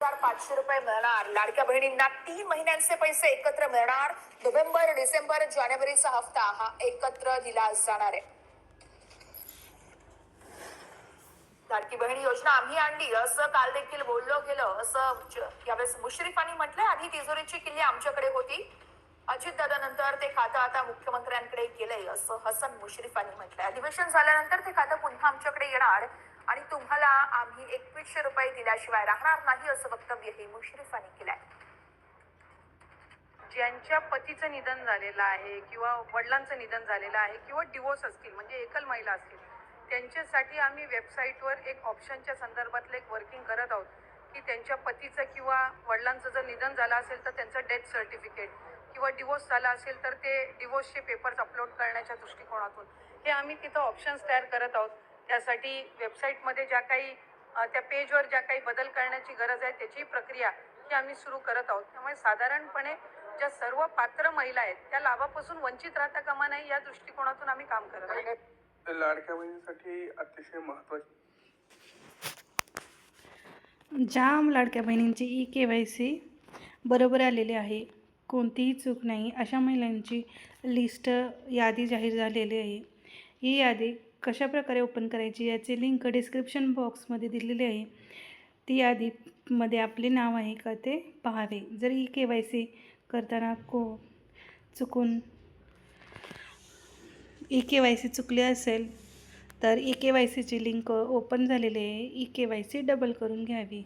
5,500 रुपये मिळणार. लाडक्या बहिणींना 3 महिन्यांचे पैसे एकत्र मिळणार. नोव्हेंबर, डिसेंबर, जानेवारीचा हप्ता हा एकत्र दिला जाणार आहे. लाडकी बहिणी योजना आम्ही आणली असं काल देखील बोललं गेलं, असं यावेळेस मुश्रीफांनी म्हटलंय. आधी तिजोरीची किल्ली आमच्याकडे होती, अजितदादानंतर ते खातं आता मुख्यमंत्र्यांकडे गेलंय, असं हसन मुश्रीफांनी म्हटलंय. अधिवेशन झाल्यानंतर ते खातं पुन्हा आमच्याकडे येणार आणि तुम्हाला आम्ही 2100 रुपये दिल्याशिवाय राहणार नाही, असं वक्तव्यही मुश्रीफांनी केलंय. ज्यांच्या पतीचं निधन झालेलं आहे किंवा वडिलांचं निधन झालेलं आहे किंवा डिवोर्स असतील, म्हणजे एकल महिला असतील, त्यांच्यासाठी आम्ही वेबसाईटवर एक ऑप्शनच्या संदर्भातलं एक वर्किंग करत आहोत की त्यांच्या पतीचं किंवा वडिलांचं जर निधन झालं असेल तर त्यांचं डेथ सर्टिफिकेट किंवा डिवोर्स झाला असेल तर ते डिवोर्सचे पेपर्स अपलोड करण्याच्या दृष्टिकोनातून हे आम्ही तिथं ऑप्शन्स तयार करत आहोत. त्यासाठी वेबसाईटमध्ये ज्या काही त्या पेजवर ज्या काही बदल करण्याची गरज आहे त्याची प्रक्रिया ही आम्ही सुरू करत आहोत. त्यामुळे साधारणपणे ज्या सर्व पात्र महिला आहेत त्या लाभापासून वंचित राहता कामा नये या दृष्टिकोनातून आम्ही काम करत आहोत. लाडक्या बहिणीसाठी अतिशय महत्त्वाची ज्या लाडक्या बहिणींची KYC बरोबर आलेली आहे, कोणतीही चूक नाही, अशा महिलांची लिस्ट यादी जाहीर झालेली आहे. ही यादी कशाप्रकारे ओपन करायची याची लिंक डिस्क्रिप्शन बॉक्समध्ये दिलेली आहे. ती यादीमध्ये आपले नाव आहे का ते पाहावे. जर KYC करताना चुकून KYC चुकले असेल तर KYCची लिंक ओपन झालेली आहे, KYC डबल करून घ्यावी.